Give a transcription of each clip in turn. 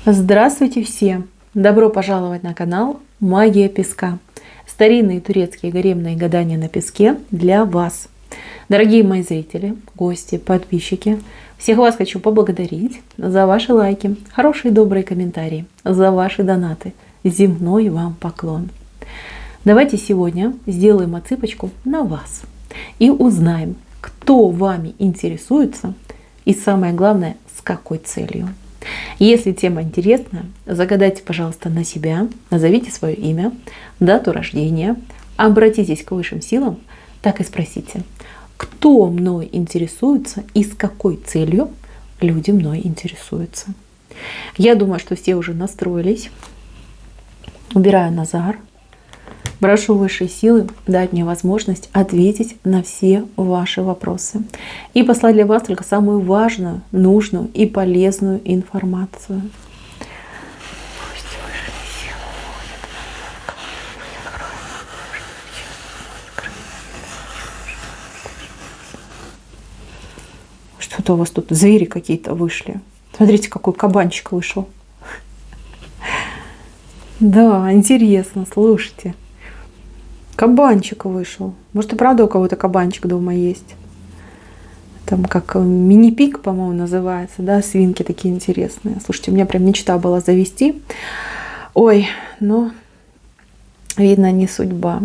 Здравствуйте все! Добро пожаловать на канал Магия Песка. Старинные турецкие гаремные гадания на песке для вас. Дорогие мои зрители, гости, подписчики, всех вас хочу поблагодарить за ваши лайки, хорошие добрые комментарии, за ваши донаты. Земной вам поклон. Давайте сегодня сделаем отсыпочку на вас и узнаем, кто вами интересуется и самое главное, с какой целью. Если тема интересна, загадайте, пожалуйста, на себя, назовите свое имя, дату рождения, обратитесь к высшим силам, так и спросите, кто мной интересуется и с какой целью люди мной интересуются. Я думаю, что все уже настроились. Убираю Назар. Прошу высшие силы дать мне возможность ответить на все ваши вопросы и послать для вас только самую важную, нужную и полезную информацию. Что-то у вас тут звери какие-то вышли. Смотрите, какой кабанчик вышел. Да, интересно, слушайте. Кабанчик вышел. Может, и правда у кого-то кабанчик дома есть. Там как мини-пик, по-моему, называется. Да, свинки такие интересные. Слушайте, у меня прям мечта была завести. Ой, но видно, не судьба.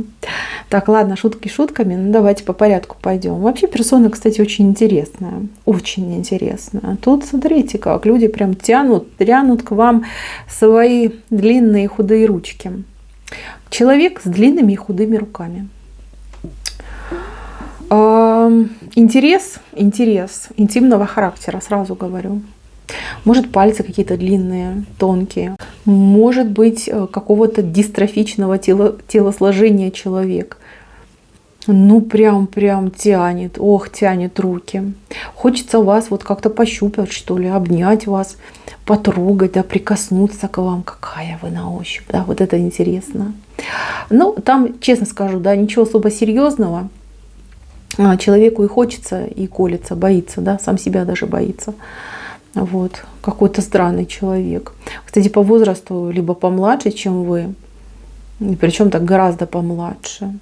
Так, ладно, шутки шутками. Ну, давайте по порядку пойдем. Вообще персона, кстати, очень интересная. Очень интересная. Тут, смотрите, как люди прям тянут к вам свои длинные худые ручки. Человек с длинными и худыми руками. Интерес интимного характера, сразу говорю. Может, пальцы какие-то длинные, тонкие. Может быть, какого-то дистрофичного телосложения человек. Ну, прям тянет. Ох, тянет руки. Хочется вас вот как-то пощупать, что ли, обнять вас, потрогать, да, прикоснуться к вам. Какая вы на ощупь, да, вот это интересно. Ну, там, честно скажу, да, ничего особо серьезного. Человеку и хочется, и колется, боится, да, сам себя даже боится. Вот, какой-то странный человек. Кстати, по возрасту либо помладше, чем вы, причем так гораздо помладше.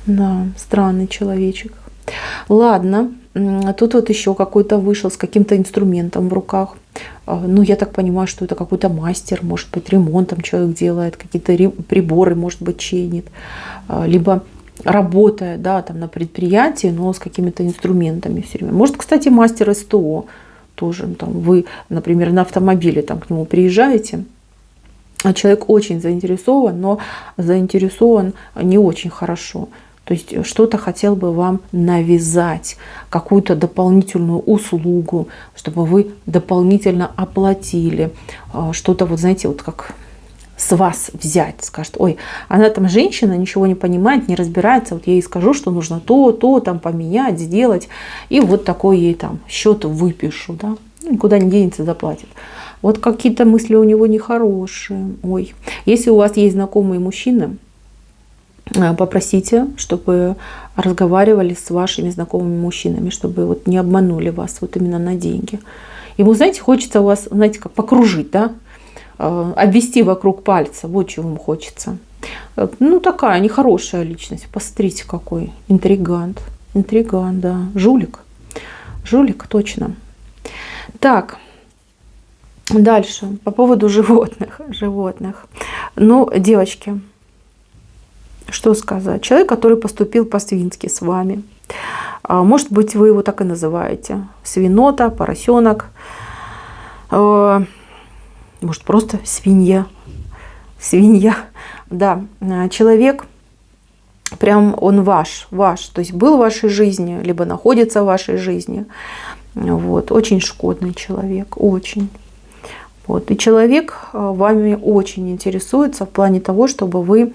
Да, странный человечек. Ладно, тут вот еще какой-то вышел с каким-то инструментом в руках. Ну, я так понимаю, что это какой-то мастер, может быть, ремонтом человек делает, какие-то приборы, может быть, чинит. Либо работает, да, там на предприятии, но с какими-то инструментами все время. Может, кстати, мастер СТО тоже. Там, вы, например, на автомобиле там, к нему приезжаете, а человек очень заинтересован, но заинтересован не очень хорошо. То есть что-то хотел бы вам навязать, какую-то дополнительную услугу, чтобы вы дополнительно оплатили. Что-то, вот знаете, вот как с вас взять. Скажет, ой, она там женщина, ничего не понимает, не разбирается. Вот я ей скажу, что нужно то, там поменять, сделать. И вот такой ей там счет выпишу. Да? Никуда не денется, заплатит. Вот какие-то мысли у него нехорошие. Ой, если у вас есть знакомые мужчины, попросите, чтобы разговаривали с вашими знакомыми мужчинами, чтобы вот не обманули вас вот именно на деньги. Ему, знаете, хочется у вас, знаете, как покружить, да? Обвести вокруг пальца, вот чего ему хочется. Ну, такая нехорошая личность. Посмотрите, какой интригант. Интригант, да. Жулик. Жулик, точно. Так, дальше. По поводу животных. Ну, девочки, что сказать? Человек, который поступил по-свински с вами. Может быть, вы его так и называете. Свинота, поросенок. Может, просто свинья. Свинья. Да, человек, прям он ваш. То есть был в вашей жизни, либо находится в вашей жизни. Вот. Очень шкодный человек. Очень. Вот. И человек вами очень интересуется в плане того, чтобы вы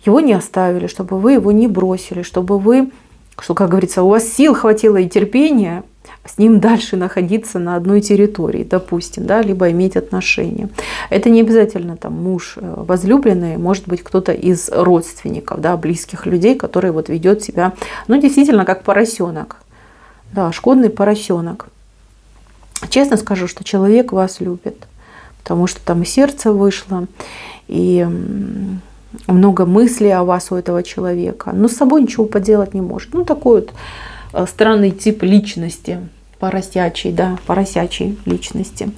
его не оставили, чтобы вы его не бросили, чтобы вы, что, как говорится, у вас сил хватило и терпения с ним дальше находиться на одной территории, допустим, да, либо иметь отношения. Это не обязательно там муж, возлюбленный, может быть кто-то из родственников, да, близких людей, который вот ведет себя, ну, действительно, как поросенок. Да, шкодный поросенок. Честно скажу, что человек вас любит. потому что там и сердце вышло, и много мыслей о вас у этого человека, но с собой ничего поделать не может. Ну, такой вот странный тип личности, поросячий, да, поросячей личности.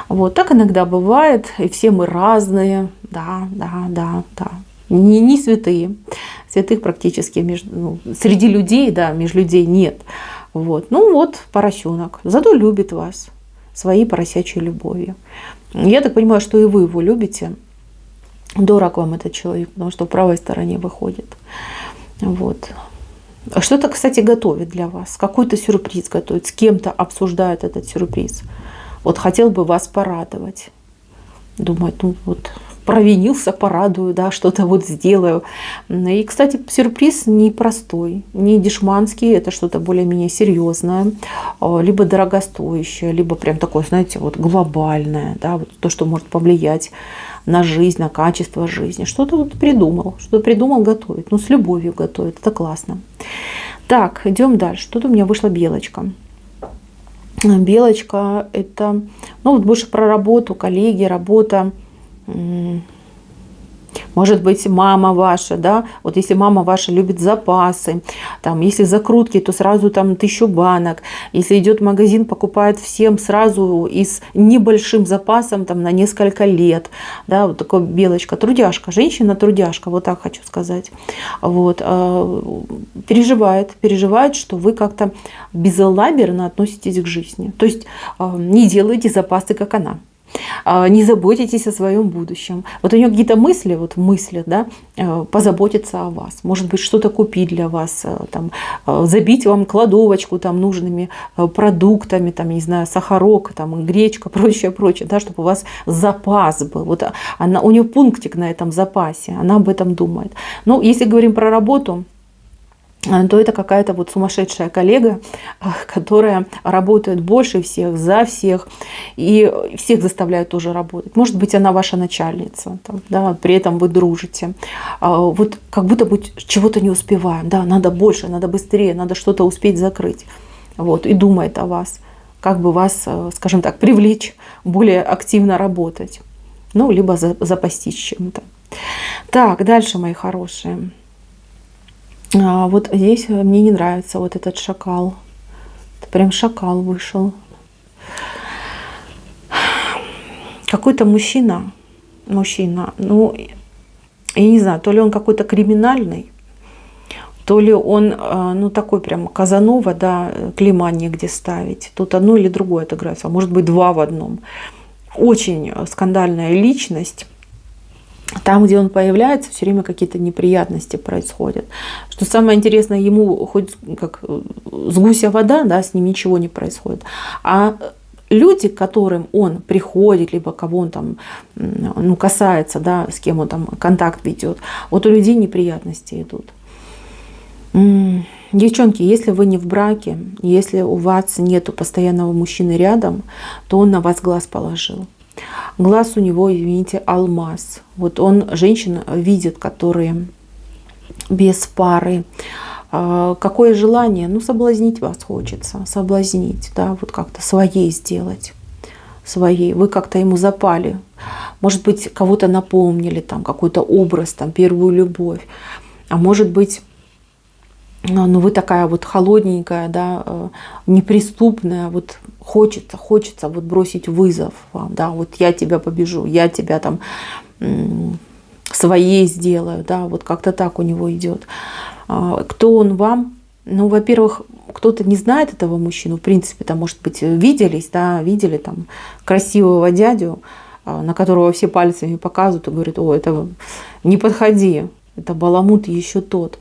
Вот так иногда бывает, и все мы разные, да. Не святые. Святых практически среди людей, да, между людей нет. Вот. Ну вот, поросенок. Зато любит вас своей поросячей любовью. Я так понимаю, что и вы его любите. Дорог вам этот человек, потому что в правой стороне выходит. Вот. Что-то, кстати, готовит для вас. Какой-то сюрприз готовит. С кем-то обсуждает этот сюрприз. Вот хотел бы вас порадовать. Думает, ну вот провинился, порадую, да, что-то вот сделаю. И, кстати, сюрприз непростой, не дешманский, это что-то более-менее серьезное, либо дорогостоящее, либо прям такое, знаете, вот глобальное, да, вот то, что может повлиять на жизнь, на качество жизни. Что-то вот придумал готовить, ну, с любовью готовит, это классно. Так, идем дальше. Тут у меня вышла белочка. Белочка — это, ну, вот больше про работу, коллеги, работа. Может быть, мама ваша, да, вот если мама ваша любит запасы, там, если закрутки, то сразу там 1000 банок. Если идет в магазин, покупает всем сразу и с небольшим запасом там, на несколько лет. Да, вот такая белочка, трудяшка, женщина-трудяжка, вот так хочу сказать. Вот, переживает, что вы как-то безалаберно относитесь к жизни. То есть не делаете запасы, как она. Не заботитесь о своем будущем. Вот у нее какие-то мысли, вот мысли, да, позаботиться о вас. Может быть, что-то купить для вас, там, забить вам кладовочку там, нужными продуктами, там, не знаю, сахарок, там, гречка, прочее, да, чтобы у вас запас был. Вот у нее пунктик на этом запасе, она об этом думает. Ну, если говорим про работу, то это какая-то вот сумасшедшая коллега, которая работает больше всех, за всех, и всех заставляет тоже работать. Может быть, она ваша начальница, там, да, при этом вы дружите. Вот как будто бы чего-то не успеваем, да, надо больше, надо быстрее, надо что-то успеть закрыть. Вот, и думает о вас, как бы вас, скажем так, привлечь, более активно работать. Ну, либо запастись чем-то. Так, дальше, мои хорошие. Вот здесь мне не нравится вот этот шакал. Это прям шакал вышел. Какой-то мужчина, ну, я не знаю, то ли он какой-то криминальный, то ли он, ну, такой прям Казанова, да, клейма негде ставить. Тут одно или другое отыграется, а может быть, два в одном. Очень скандальная личность. Там, где он появляется, все время какие-то неприятности происходят. Что самое интересное, ему хоть как с гуся вода, да, с ним ничего не происходит. А люди, к которым он приходит, либо кого он там, ну, касается, да, с кем он там контакт ведет, вот у людей неприятности идут. Девчонки, если вы не в браке, если у вас нету постоянного мужчины рядом, то он на вас глаз положил. Глаз у него, извините, алмаз. Вот он женщин видит, которые без пары. Какое желание? Ну, соблазнить вас хочется. Соблазнить, да, вот как-то своей сделать. Своей. Вы как-то ему запали. Может быть, кого-то напомнили, там, какой-то образ, там, первую любовь. А может быть, ну, вы такая вот холодненькая, да, неприступная, вот хочется вот бросить вызов вам, да, вот я тебя побежу, я тебя там своей сделаю, да, вот как-то так у него идет. Кто он вам? Ну, во-первых, кто-то не знает этого мужчину, в принципе, там, может быть, видели там красивого дядю, на которого все пальцами показывают и говорят: о, это не подходи, это баламут еще тот.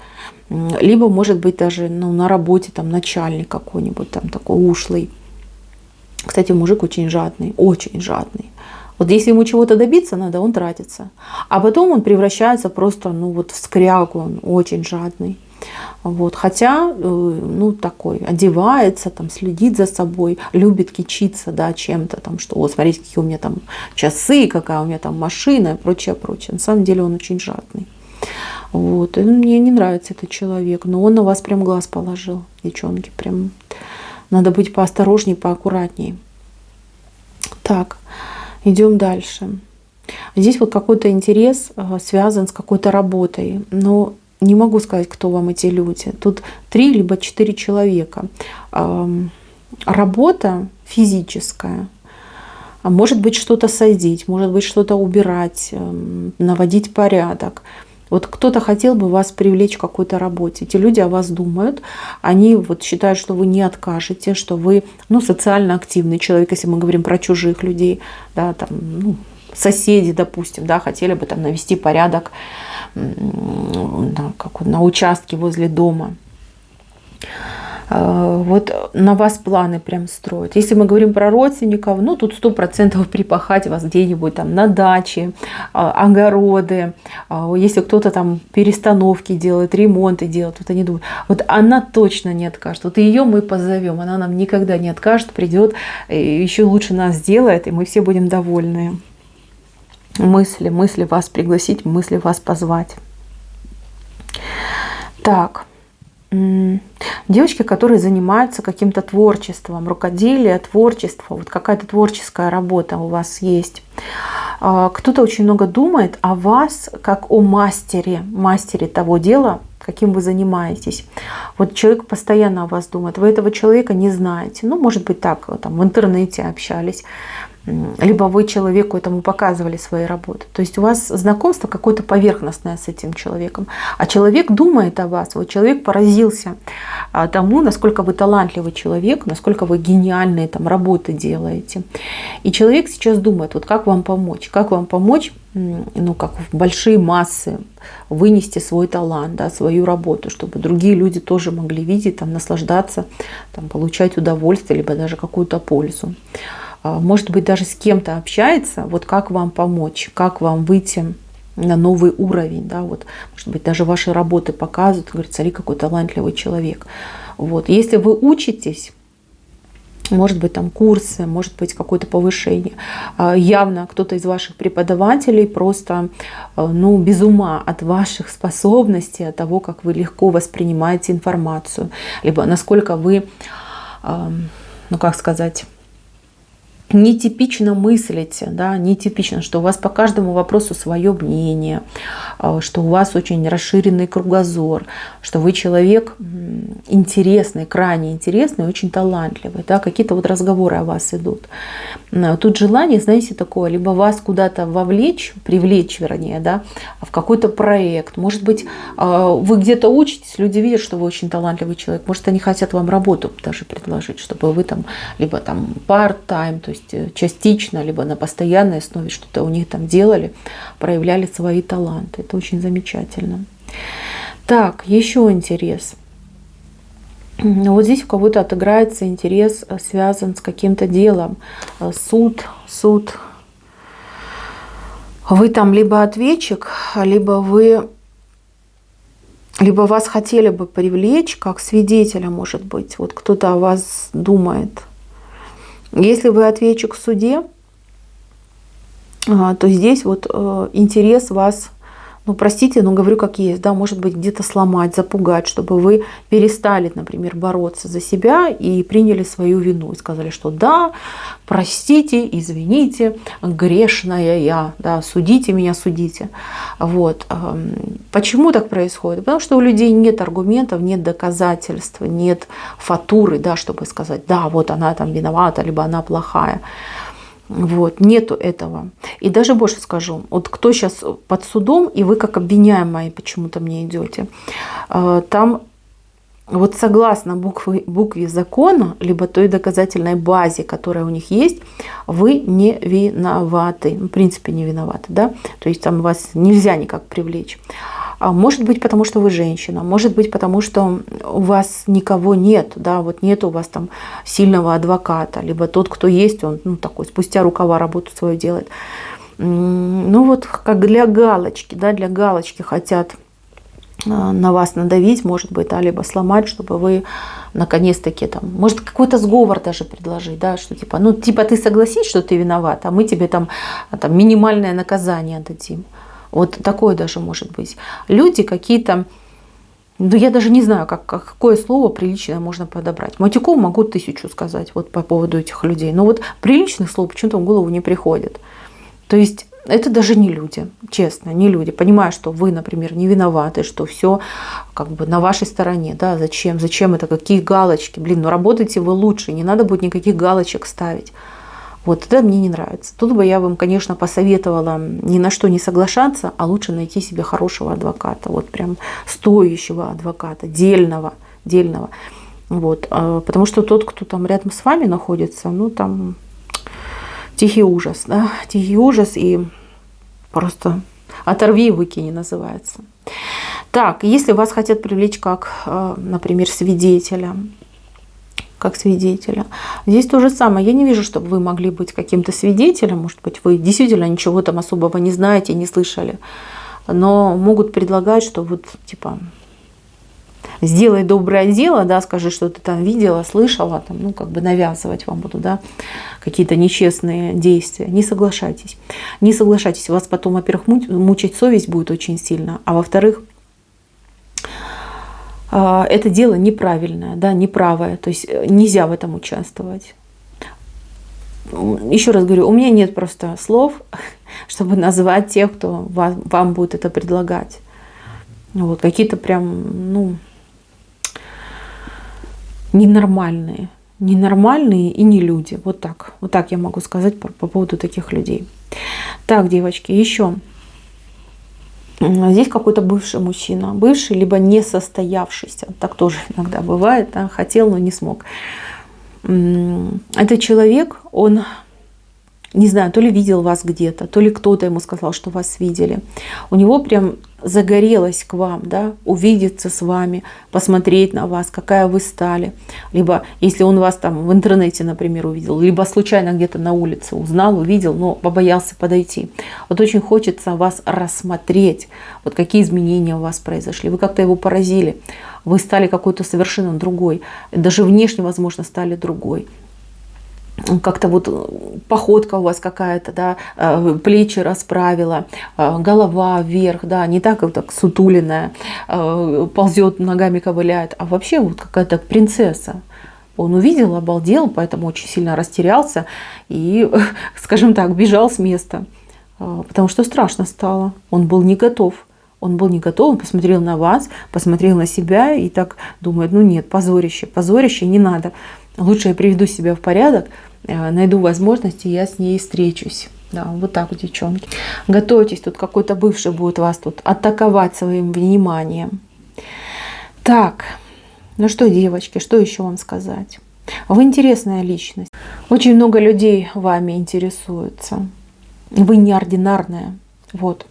Либо, может быть, даже, ну, на работе там начальник какой-нибудь там такой ушлый. Кстати, мужик очень жадный, очень жадный. Вот если ему чего-то добиться надо, он тратится. А потом он превращается просто, ну, вот в скрягу, он очень жадный. Вот. Хотя, ну, такой, одевается, там, следит за собой, любит кичиться, да, чем-то, там, что, вот, смотрите, какие у меня там часы, какая у меня там машина и прочее, прочее. На самом деле он очень жадный. Вот. И мне не нравится этот человек, но он на вас прям глаз положил, девчонки. Прям надо быть поосторожней, поаккуратней. Так, Идем дальше. Здесь вот какой-то интерес связан с какой-то работой, но не могу сказать, кто вам эти люди. Тут 3 либо 4 человека. Работа физическая. Может быть, что-то садить, может быть, что-то убирать, наводить порядок. Вот кто-то хотел бы вас привлечь к какой-то работе. Эти люди о вас думают. Они вот считают, что вы не откажете, что вы социально активный человек, если мы говорим про чужих людей, да, там, соседи, допустим, да, хотели бы там навести порядок на участке возле дома. Вот на вас планы прям строят. Если мы говорим про родственников, тут 100% припахать вас где-нибудь там на даче, огороды. Если кто-то там перестановки делает, ремонты делает, вот они думают, вот она точно не откажет. Вот ее мы позовем, она нам никогда не откажет, придет, еще лучше нас сделает, и мы все будем довольны. Мысли вас пригласить, мысли вас позвать. Так. Девочки, которые занимаются каким-то творчеством, рукоделие, творчество, вот какая-то творческая работа у вас есть. Кто-то очень много думает о вас как о мастере того дела, каким вы занимаетесь. Вот человек постоянно о вас думает, вы этого человека не знаете. Может быть так, там, в интернете общались, либо вы человеку этому показывали свои работы. То есть у вас знакомство какое-то поверхностное с этим человеком. А человек думает о вас. Вот человек поразился тому, насколько вы талантливый человек, насколько вы гениальные там работы делаете. И человек сейчас думает, вот как вам помочь? Как вам помочь, как в большие массы вынести свой талант, да, свою работу, чтобы другие люди тоже могли видеть, там, наслаждаться, там, получать удовольствие, либо даже какую-то пользу. Может быть, даже с кем-то общается, вот как вам помочь, как вам выйти на новый уровень. Да, вот, может быть, даже ваши работы показывают, говорят, смотри, какой талантливый человек. Вот. Если вы учитесь, может быть, там курсы, может быть, какое-то повышение. Явно кто-то из ваших преподавателей просто без ума от ваших способностей, от того, как вы легко воспринимаете информацию, либо насколько вы, нетипично мыслите, да, нетипично, что у вас по каждому вопросу свое мнение, что у вас очень расширенный кругозор, что вы человек интересный, крайне интересный, очень талантливый, да, какие-то вот разговоры о вас идут. Тут желание, знаете, такое, либо вас куда-то привлечь, да, в какой-то проект. Может быть, вы где-то учитесь, люди видят, что вы очень талантливый человек, может, они хотят вам работу даже предложить, чтобы вы там, либо там part-time, то есть частично, либо на постоянной основе что-то у них там делали, проявляли свои таланты. Это очень замечательно. Так, еще интерес. Вот здесь у кого-то отыграется интерес, связан с каким-то делом. Суд. Вы там либо ответчик, либо вас хотели бы привлечь как свидетеля, может быть. Вот кто-то о вас думает. Если вы ответчик в суде, то здесь вот интерес вас, простите, но говорю как есть, да, может быть, где-то сломать, запугать, чтобы вы перестали, например, бороться за себя и приняли свою вину и сказали, что да, простите, извините, грешная я, да, судите меня, судите. Вот. Почему так происходит? Потому что у людей нет аргументов, нет доказательств, нет фатуры, да, чтобы сказать, да, вот она там виновата, либо она плохая. Вот, нету этого. И даже больше скажу, вот кто сейчас под судом, и вы как обвиняемые почему-то мне идете, там вот согласно букве закона, либо той доказательной базе, которая у них есть, вы не виноваты. В принципе, не виноваты, да? То есть там вас нельзя никак привлечь. Может быть, потому что вы женщина, может быть, потому что у вас никого нет, да, вот нет у вас там сильного адвоката, либо тот, кто есть, он такой спустя рукава работу свою делает. Вот как для галочки, да, для галочки хотят на вас надавить, может быть, да, либо сломать, чтобы вы наконец-таки там, может, какой-то сговор даже предложить, да, что типа ты согласись, что ты виноват, а мы тебе там минимальное наказание дадим. Вот такое даже может быть. Люди какие-то, Да я даже не знаю, какое слово приличное можно подобрать. Матюков могу 1000 сказать вот по поводу этих людей. Но вот приличных слов почему-то в голову не приходит. То есть это даже не люди, честно, не люди. Понимаю, что вы, например, не виноваты, что все как бы на вашей стороне. Да, зачем это, какие галочки? Блин, ну работайте вы лучше, не надо будет никаких галочек ставить. Вот это мне не нравится. Тут бы я вам, конечно, посоветовала ни на что не соглашаться, а лучше найти себе хорошего адвоката, вот прям стоящего адвоката, дельного. Вот. Потому что тот, кто там рядом с вами находится, ну там тихий ужас, да, тихий ужас, и просто оторви и выкини называется. Так, если вас хотят привлечь как, например, свидетеля, здесь то же самое. Я не вижу, чтобы вы могли быть каким-то свидетелем. Может быть, вы действительно ничего там особого не знаете, не слышали. Но могут предлагать, что вот типа сделай доброе дело, да, скажи, что ты там видела, слышала, там, ну, как бы навязывать вам буду, да, какие-то нечестные действия. Не соглашайтесь. Не соглашайтесь. Вас потом, во-первых, мучить совесть будет очень сильно, а во-вторых, это дело неправильное, да, неправое, то есть нельзя в этом участвовать. Еще раз говорю, у меня нет просто слов, чтобы назвать тех, кто вам будет это предлагать. Вот, какие-то прям, ну, ненормальные и не люди. Вот так я могу сказать по поводу таких людей. Так, девочки, еще. Здесь какой-то бывший мужчина. Бывший, либо несостоявшийся. Так тоже иногда бывает. Да? Хотел, но не смог. Этот человек, он, не знаю, то ли видел вас где-то, то ли кто-то ему сказал, что вас видели. У него прям загорелось к вам, да, увидеться с вами, посмотреть на вас, какая вы стали. Либо, если он вас там в интернете, например, увидел, либо случайно где-то на улице узнал, увидел, но побоялся подойти. Вот очень хочется вас рассмотреть, вот какие изменения у вас произошли. Вы как-то его поразили, вы стали какой-то совершенно другой, даже внешне, возможно, стали другой. Как-то вот походка у вас какая-то, да, плечи расправила, голова вверх, да, не так вот так сутуленная, ползет, ногами ковыляет, а вообще вот какая-то принцесса. Он увидел, обалдел, поэтому очень сильно растерялся и, скажем так, бежал с места, потому что страшно стало. Он был не готов. Он посмотрел на вас, посмотрел на себя и так думает, ну нет, позорище, не надо. Лучше я приведу себя в порядок, найду возможности, я с ней встречусь. Да, вот так вот, девчонки. Готовьтесь, тут какой-то бывший будет вас тут атаковать своим вниманием. Так, ну что, девочки, что еще вам сказать? Вы интересная личность. Очень много людей вами интересуются. Вы неординарная. Вот.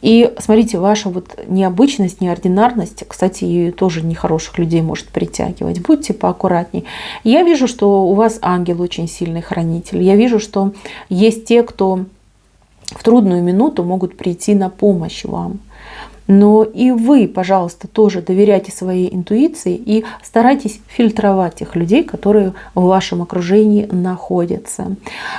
И смотрите, ваша вот необычность, неординарность, кстати, и тоже нехороших людей может притягивать. Будьте поаккуратней. Я вижу, что у вас ангел очень сильный хранитель. Я вижу, что есть те, кто в трудную минуту могут прийти на помощь вам. Но и вы, пожалуйста, тоже доверяйте своей интуиции и старайтесь фильтровать тех людей, которые в вашем окружении находятся.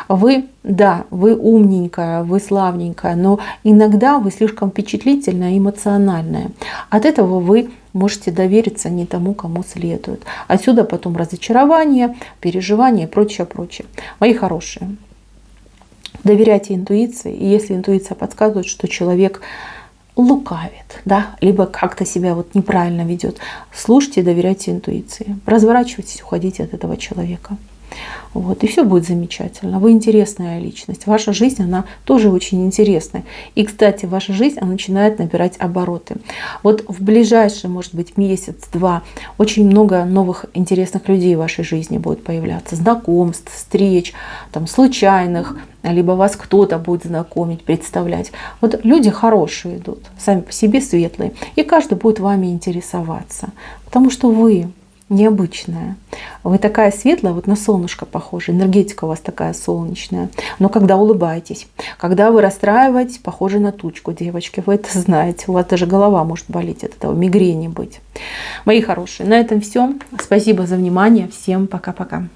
Вы, да, вы умненькая, вы славненькая, но иногда вы слишком впечатлительная, эмоциональная. От этого вы можете довериться не тому, кому следует. Отсюда потом разочарование, переживания и прочее, прочее. Мои хорошие, доверяйте интуиции, и если интуиция подсказывает, что человек лукавит, да, либо как-то себя вот неправильно ведет, слушайте, доверяйте интуиции, разворачивайтесь, уходите от этого человека. Вот, и все будет замечательно. Вы интересная личность. Ваша жизнь, она тоже очень интересная. И, кстати, ваша жизнь, она начинает набирать обороты. Вот в ближайший, может быть, месяц-два очень много новых интересных людей в вашей жизни будет появляться. Знакомств, встреч, там, случайных, либо вас кто-то будет знакомить, представлять. Вот люди хорошие идут, сами по себе светлые. И каждый будет вами интересоваться. Потому что вы необычная. Вы такая светлая, вот на солнышко похожа, энергетика у вас такая солнечная. Но когда улыбаетесь, когда вы расстраиваетесь, похоже на тучку, девочки, вы это знаете. У вас даже голова может болеть от этого, мигрени быть. Мои хорошие, на этом все. Спасибо за внимание. Всем пока-пока.